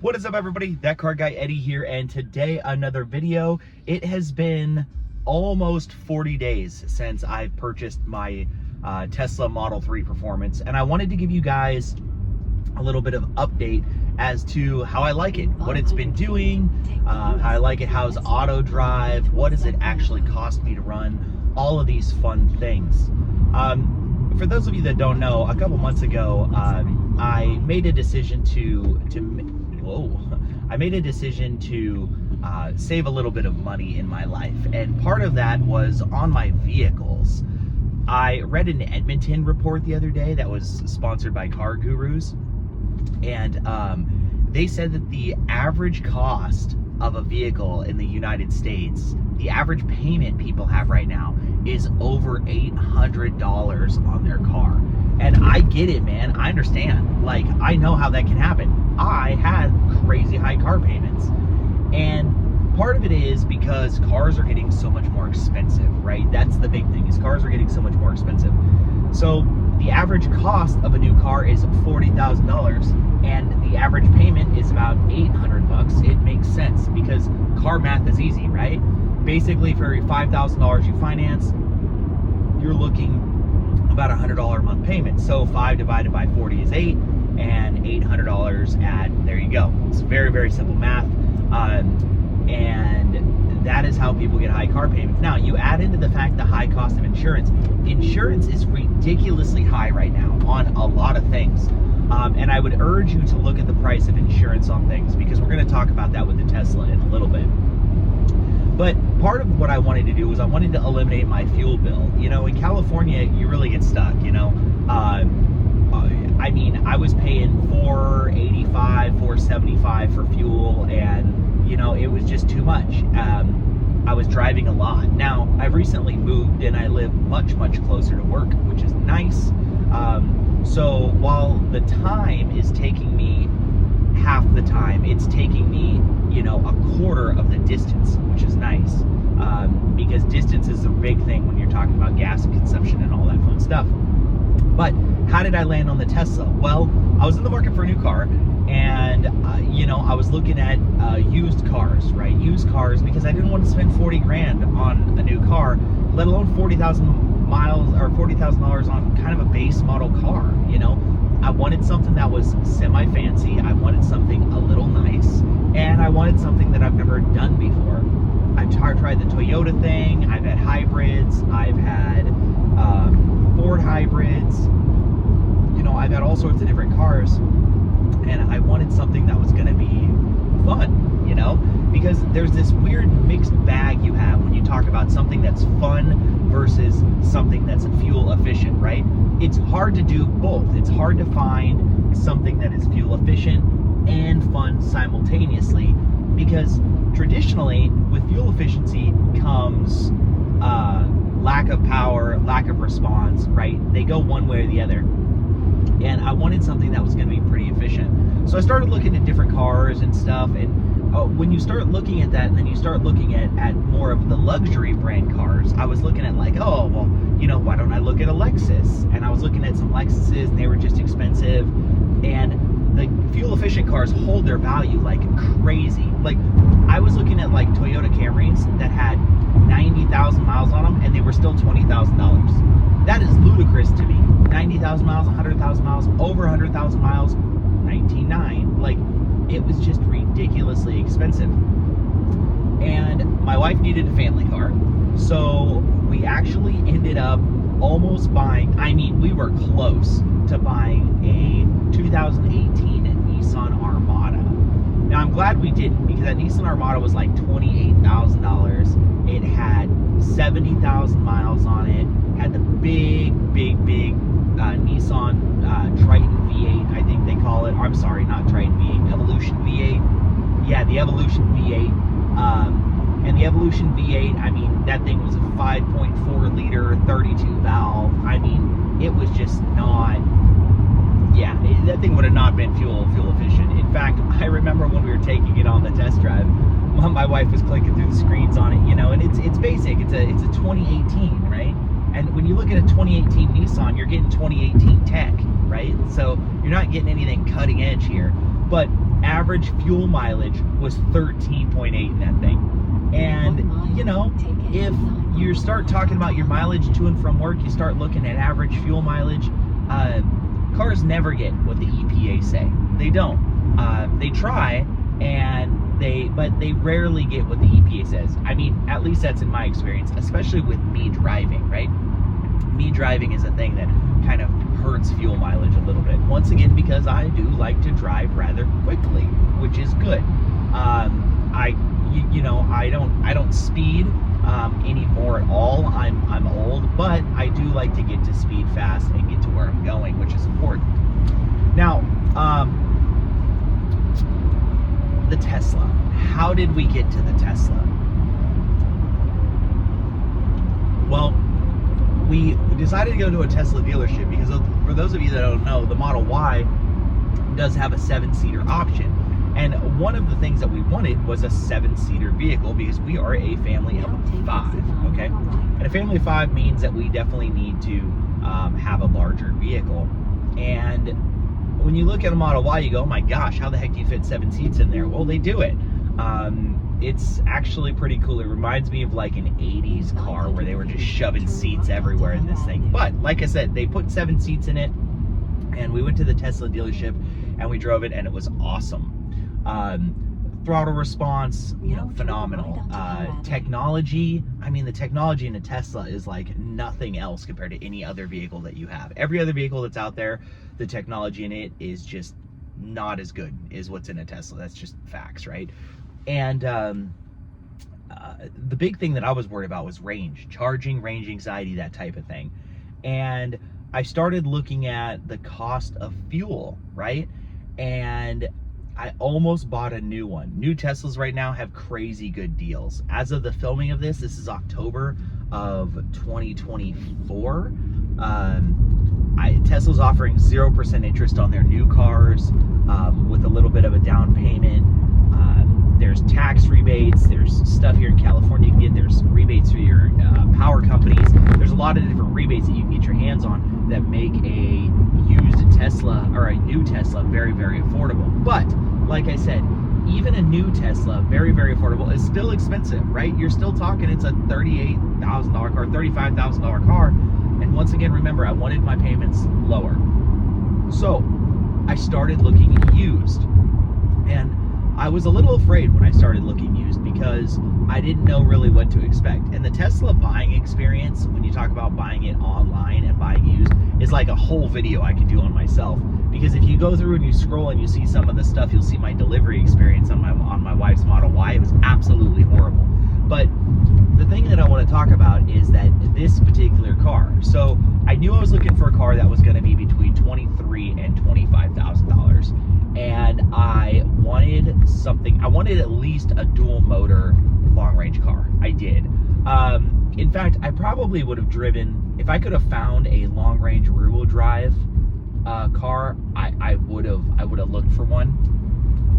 What is up, everybody? That car guy Eddie here, and today another video. It has been almost 40 days since I've purchased my Tesla Model 3 Performance, and I wanted to give you guys a little bit of update as to how I like it, what it's been doing, how I like it, how's auto drive, what does it actually cost me to run, all of these fun things. For those of you that don't know, a couple months ago, I made a decision to save a little bit of money in my life, and part of that was on my vehicles. I read an Edmonton report the other day that was sponsored by Car Gurus, and they said that the average cost of a vehicle in the United States, the average payment people have right now is over $800 on their car. And I get it, man. I understand. Like, I know how that can happen. I had crazy high car payments. And part of it is because cars are getting so much more expensive, right? That's the big thing, is cars are getting so much more expensive. So the average cost of a new car is $40,000 and the average payment is about $800. It makes sense because car math is easy, right? Basically, for every $5,000 you finance, you're looking about $100 a month payment. So 5 divided by 40 is 8, and $800 there you go. It's very, very simple math. And that is how people get high car payments. Now, you add into the fact the high cost of insurance. Insurance is ridiculously high right now on a lot of things. And I would urge you to look at the price of insurance on things, because we're going to talk about that with the Tesla in a little bit. But part of what I wanted to do was I wanted to eliminate my fuel bill. You know, in California, you really get stuck, you know. I mean, I was paying $4.85, $4.75 for fuel, and, you know, it was just too much. I was driving a lot. Now, I've recently moved and I live much, much closer to work, which is nice. So while the time is taking me half the time, it's taking me, you know, a quarter of the distance, which is nice, because distance is a big thing when you're talking about gas consumption and all that fun stuff. But how did I land on the Tesla? Well, I was in the market for a new car, and you know, I was looking at used cars, right? Used cars, because I didn't want to spend 40 grand on a new car, let alone 40,000 miles or $40,000 on kind of a base model car. You know, I wanted something that was semi-fancy. I wanted something a little nice, and I wanted something that I've never done before. I've tried the Toyota thing. I've had hybrids. I've had Ford hybrids. You know, I've had all sorts of different cars, and I wanted something that was going to be fun, you know, because there's this weird mixed bag you have when you talk about something that's fun versus something that's fuel efficient, right? It's hard to do both. It's hard to find something that is fuel efficient and fun simultaneously, because traditionally with fuel efficiency comes lack of power, lack of response, right? They go one way or the other. And I wanted something that was going to be pretty efficient. So I started looking at different cars and stuff, and when you start looking at that, and then you start looking at more of the luxury brand cars, I was looking at like, oh, well, you know, why don't I look at a Lexus? And I was looking at some Lexuses, and they were just expensive. And the fuel efficient cars hold their value like crazy. Like, I was looking at like Toyota Camrys that had 90,000 miles on them, and they were still $20,000. That is ludicrous to me. 90,000 miles, 100,000 miles, over 100,000 miles, 19.9. Like, it was just ridiculously expensive. And my wife needed a family car, so we actually ended up almost buying, I mean, we were close to buying a 2018 Nissan Armada. Now, I'm glad we didn't, because that Nissan Armada was like $28,000. It had 70,000 miles on it, had the big Nissan Triton V8, I think they call it. I'm sorry, not Triton V8, Evolution V8. Yeah, the Evolution V8. And the Evolution V8, I mean, that thing was a 5.4 liter, 32 valve. I mean, it was just not, yeah, that thing would have not been fuel efficient. In fact, I remember when we were taking it on the test drive, my wife was clicking through the screens on it, you know, and it's basic. It's a 2018, right? And when you look at a 2018 Nissan, you're getting 2018 tech, right? So you're not getting anything cutting edge here. But average fuel mileage was 13.8 in that thing. And you know, if you start talking about your mileage to and from work, you start looking at average fuel mileage. Cars never get what the EPA say. They don't. They try, but they rarely get what the EPA says. I mean, at least that's in my experience, especially with me driving, right? Me driving is a thing that kind of hurts fuel mileage a little bit. Once again, because I do like to drive rather quickly, which is good. I don't speed anymore at all. I'm old, but I do like to get to speed fast and get to where I'm going, which is important. Now, the Tesla. How did we get to the Tesla? Well, we decided to go to a Tesla dealership because, for those of you that don't know, the Model Y does have a 7-seater option. And one of the things that we wanted was a 7-seater vehicle because we are a family of 5, okay? And a family of 5 means that we definitely need to have a larger vehicle. And when you look at a Model Y, you go, oh my gosh, how the heck do you fit 7 seats in there? Well, they do it. It's actually pretty cool. It reminds me of like an 80s car where they were just shoving seats everywhere in this thing. But like I said, they put 7 seats in it, and we went to the Tesla dealership and we drove it, and it was awesome. Throttle response, phenomenal. Technology, I mean, the technology in a Tesla is like nothing else compared to any other vehicle that you have. Every other vehicle that's out there, the technology in it is just not as good as what's in a Tesla. That's just facts, right? And the big thing that I was worried about was range anxiety, that type of thing. And I started looking at the cost of fuel, right? And I almost bought a new one. New Teslas right now have crazy good deals. As of the filming of this is October of 2024. Tesla's offering 0% interest on their new cars with a little bit of a down payment. There's tax rebates. There's stuff here in California you can get. There's rebates for your power companies. There's a lot of different rebates that you can get your hands on that make a used Tesla or a new Tesla very, very affordable. But like I said, even a new Tesla, very, very affordable, is still expensive, right? You're still talking it's a $38,000 car, $35,000 car. And once again, remember, I wanted my payments lower. So I started looking at used. And I was a little afraid when I started looking used because I didn't know really what to expect. And the Tesla buying experience, when you talk about buying it online and buying used, is like a whole video I could do on myself. Because if you go through and you scroll and you see some of the stuff, you'll see my delivery experience on my wife's Model Y. It was absolutely horrible. But the thing that I want to talk about is that this particular car. So I knew I was looking for a car that was going to be between $23,000 and $25,000. And I wanted something, I wanted at least a dual motor long range car. I did. In fact, I probably would have driven, if I could have found a long range rear wheel drive car, I would have looked for one.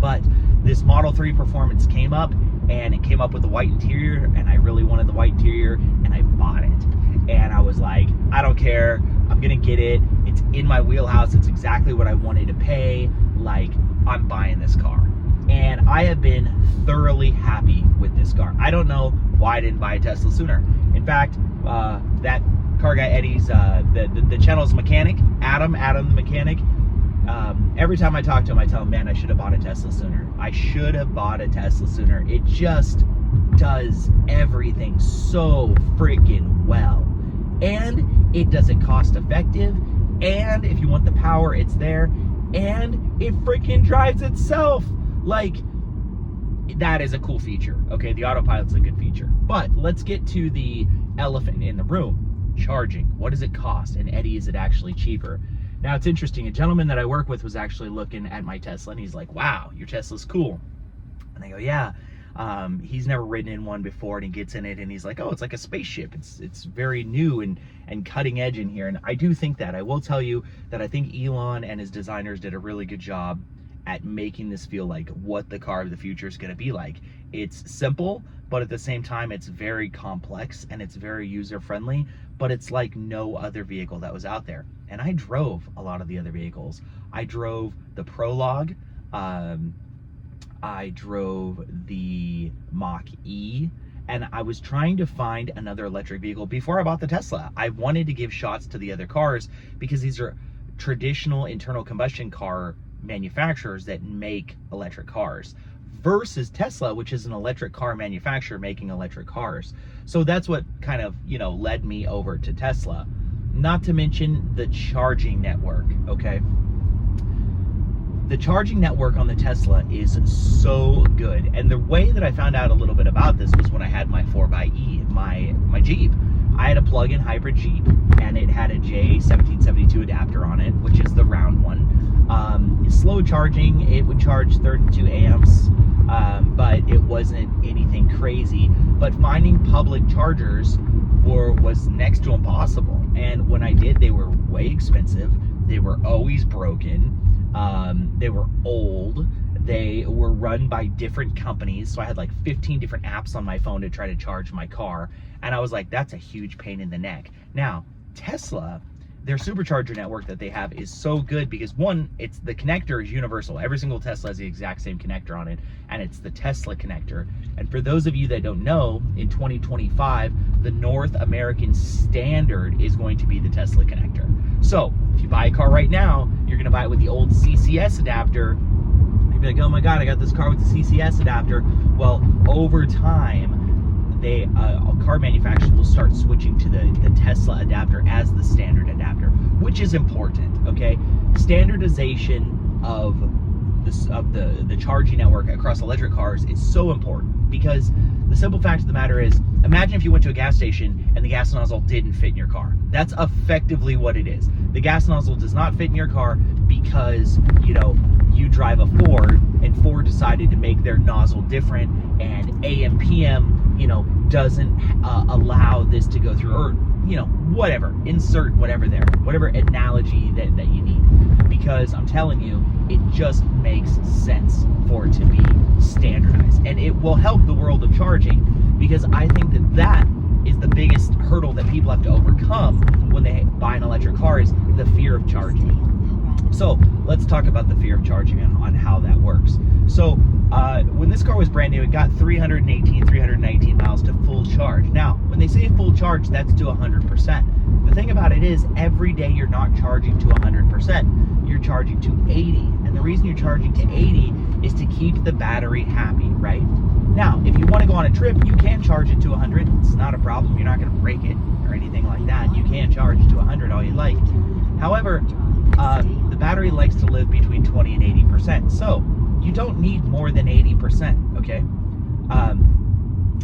But this Model 3 Performance came up, and it came up with the white interior, and I really wanted the white interior, and I bought it. And I was like, I don't care, I'm gonna get it. It's in my wheelhouse. It's exactly what I wanted to pay. Like, I'm buying this car. And I have been thoroughly happy with this car. I don't know why I didn't buy a Tesla sooner. In fact, that car guy Eddie's, the channel's mechanic, Adam the mechanic, every time I talk to him, I tell him, man, I should have bought a Tesla sooner. I should have bought a Tesla sooner. It just does everything so freaking well. And it does it cost effective. And if you want the power, it's there. And it freaking drives itself. Like, that is a cool feature. Okay, the autopilot's a good feature. But let's get to the elephant in the room. Charging. What does it cost? And Eddie, is it actually cheaper? Now, it's interesting. A gentleman that I work with was actually looking at my Tesla, and he's like, wow, your Tesla's cool. And I go, yeah. He's never ridden in one before, and he gets in it, and he's like, oh, it's like a spaceship. It's very new and cutting edge in here. And I do think that. I will tell you that I think Elon and his designers did a really good job at making this feel like what the car of the future is going to be like. It's simple, but at the same time, it's very complex and it's very user-friendly, but it's like no other vehicle that was out there. And I drove a lot of the other vehicles. I drove the Prologue. I drove the Mach-E, and I was trying to find another electric vehicle before I bought the Tesla. I wanted to give shots to the other cars because these are traditional internal combustion car manufacturers that make electric cars versus Tesla, which is an electric car manufacturer making electric cars. So that's what kind of, led me over to Tesla. Not to mention the charging network, okay? The charging network on the Tesla is so good. And the way that I found out a little bit about this was when I had my 4xe, my Jeep. I had a plug-in hybrid Jeep, and it had a J1772 adapter on it, which is the round one. Slow charging, it would charge 32 amps, but it wasn't anything crazy. But finding public chargers was next to impossible. And when I did, they were way expensive. They were always broken. They were old. They were run by different companies. So I had like 15 different apps on my phone to try to charge my car. And I was like, that's a huge pain in the neck. Now, Tesla, their supercharger network that they have is so good because one, the connector is universal. Every single Tesla has the exact same connector on it, and it's the Tesla connector. And for those of you that don't know, in 2025, the North American standard is going to be the Tesla connector. So if you buy a car right now, you're gonna buy it with the old CCS adapter. You'll be like, oh my God, I got this car with the CCS adapter. Well, over time, car manufacturers will start switching to the Tesla adapter as the standard adapter, which is important, okay? Standardization of the charging network across electric cars is so important because the simple fact of the matter is, imagine if you went to a gas station and the gas nozzle didn't fit in your car. That's effectively what it is. The gas nozzle does not fit in your car because, you drive a Ford and Ford decided to make their nozzle different, and AM/PM, doesn't allow this to go through, or, whatever, insert whatever analogy that you need. Because I'm telling you, it just makes sense for it to be standardized. And it will help the world of charging, because I think that is the biggest hurdle that people have to overcome when they buy an electric car, is the fear of charging. So let's talk about the fear of charging and on how that works. So when this car was brand new, it got 319 miles to full charge. Now, when they say full charge, that's to 100%. The thing about it is, every day you're not charging to 100%, you're charging to 80. And the reason you're charging to 80 is to keep the battery happy, right? Now, if you want to go on a trip, you can charge it to 100. It's not a problem. You're not going to break it or anything like that. You can charge it to 100 all you like. However, the battery likes to live between 20 and 80%. So you don't need more than 80%, okay? I'll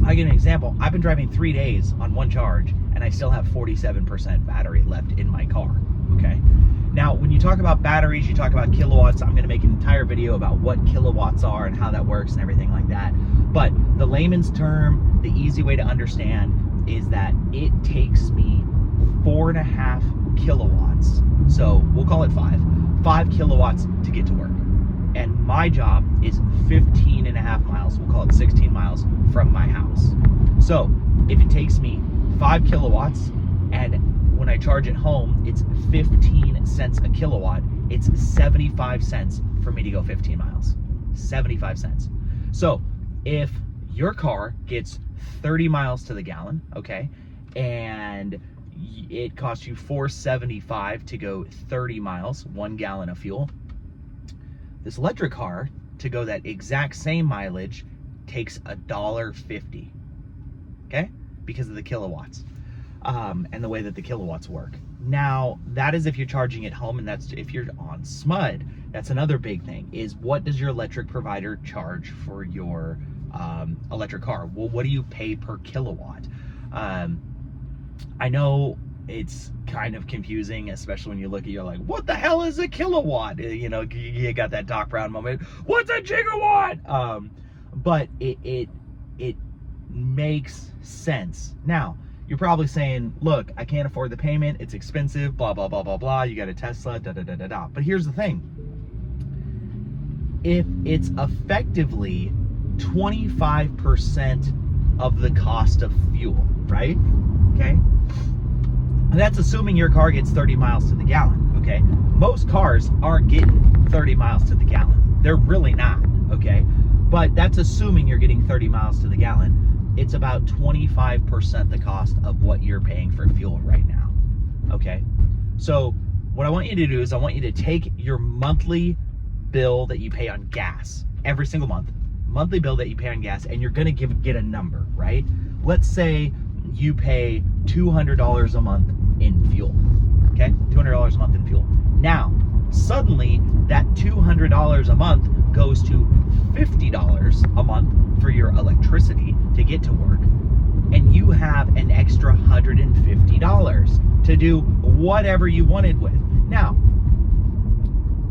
give you an example. I've been driving 3 days on one charge, and I still have 47% battery left in my car, okay? Now, when you talk about batteries, you talk about kilowatts. I'm gonna make an entire video about what kilowatts are and how that works and everything like that. But the layman's term, the easy way to understand is that it takes me 4.5 kilowatts. So we'll call it 5 kilowatts to get to work. And my job is 15.5 miles, we'll call it 16 miles from my house. So if it takes me 5 kilowatts, and when I charge at home, it's 15 cents a kilowatt, it's 75 cents for me to go 15 miles. 75 cents. So if your car gets 30 miles to the gallon, okay, and it costs you $4.75 to go 30 miles, 1 gallon of fuel. This electric car, to go that exact same mileage, takes $1.50, okay? Because of the kilowatts, and the way that the kilowatts work. Now, that is if you're charging at home, and that's if you're on SMUD. That's another big thing, is what does your electric provider charge for your electric car? Well, what do you pay per kilowatt? I know it's kind of confusing, especially when you look at, you're like, what the hell is a kilowatt? You know, you got that Doc Brown moment. What's a gigawatt? But it makes sense. Now, you're probably saying, look, I can't afford the payment. It's expensive, blah, blah, blah, blah, blah. You got a Tesla, da, da, da, da, da. But here's the thing. If it's effectively 25% of the cost of fuel, right? Okay. And that's assuming your car gets 30 miles to the gallon, okay? Most cars aren't getting 30 miles to the gallon. They're really not, okay? but that's assuming you're getting 30 miles to the gallon. It's about 25% the cost of what you're paying for fuel right now, okay? So what I want you to do is I want you to take your monthly bill that you pay on gas every single monthly bill that you pay on gas, and you're gonna get a number, right? Let's say you pay $200 a month in fuel, okay? $200 a month in fuel. Now, suddenly that $200 a month goes to $50 a month for your electricity to get to work, and you have an extra $150 to do whatever you wanted with. Now,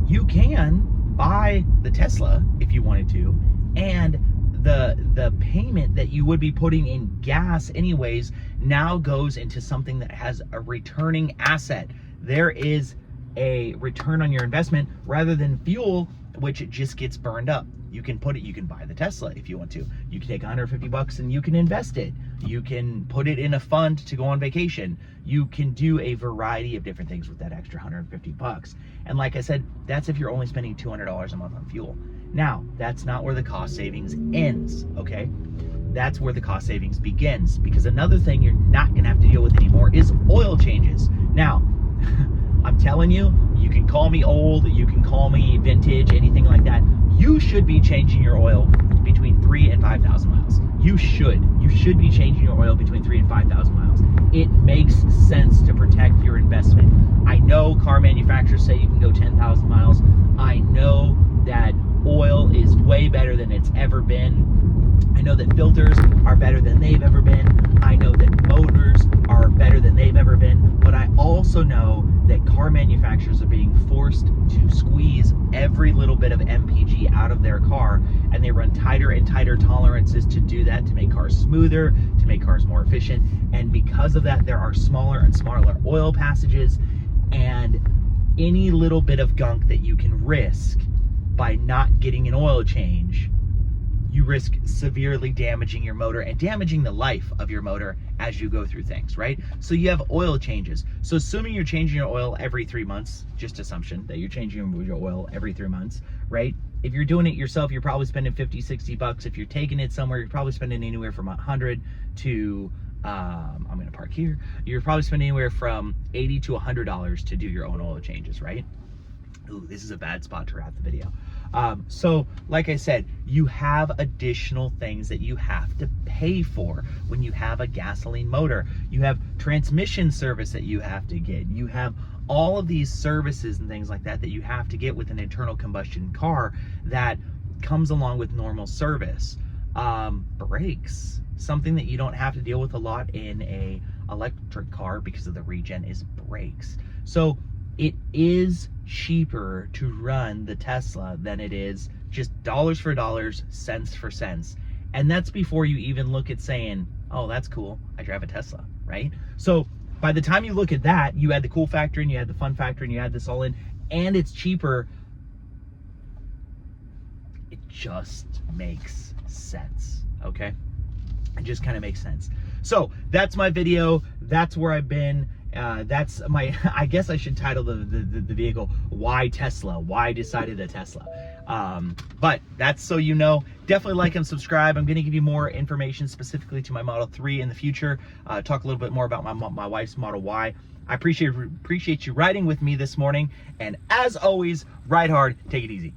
you can buy the Tesla if you wanted to, and the payment that you would be putting in gas anyways now goes into something that has a returning asset. There is a return on your investment rather than fuel, which it just gets burned up. You can buy the Tesla if you want to. You can take $150 and you can invest it. You can put it in a fund to go on vacation. You can do a variety of different things with that extra $150. And like I said, that's if you're only spending $200 a month on fuel. Now, that's not where the cost savings ends, okay? That's where the cost savings begins, because another thing you're not gonna have to deal with anymore is oil changes. Now, I'm telling you, you can call me old, you can call me vintage, anything like that. You should be changing your oil between 3,000 and 5,000 miles. You should be changing your oil between 3,000 and 5,000 miles. It makes sense to protect your investment. I know car manufacturers say you can go 10,000 miles. I know that oil is way better than it's ever been. I know that filters are better than they've ever been. I know that motors are better than they've ever been. But I also know that car manufacturers are being forced to squeeze every little bit of MPG out of their car, and they run tighter and tighter tolerances to do that, to make cars smoother, to make cars more efficient. And because of that, there are smaller and smaller oil passages, and any little bit of gunk that you can risk by not getting an oil change, you risk severely damaging your motor and damaging the life of your motor as you go through things, right? So you have oil changes. So assuming you're changing your oil every 3 months, just assumption that you're changing your oil every 3 months, right? If you're doing it yourself, you're probably spending 50, 60 bucks. If you're taking it somewhere, you're probably spending anywhere from 100 to, I'm gonna park here. You're probably spending anywhere from $80 to $100 to do your own oil changes, right? Ooh, this is a bad spot to wrap the video. So like I said, you have additional things that you have to pay for when you have a gasoline motor. You have transmission service that you have to get. You have all of these services and things like that that you have to get with an internal combustion car that comes along with normal service. Brakes, something that you don't have to deal with a lot in a electric car because of the regen, is brakes. So it is cheaper to run the Tesla than it is just dollars for dollars, cents for cents. And that's before you even look at saying, oh, that's cool, I drive a Tesla, right? So by the time you look at that, you add the cool factor and you add the fun factor and you add this all in, and it's cheaper. It just makes sense, okay? It just kind of makes sense. So that's my video. That's where I've been. That's my, I guess I should title the vehicle, Why Tesla? Why Decided a Tesla? But that's so you know. Definitely like and subscribe. I'm going to give you more information specifically to my Model 3 in the future. Talk a little bit more about my wife's Model Y. I appreciate you riding with me this morning. And as always, ride hard, take it easy.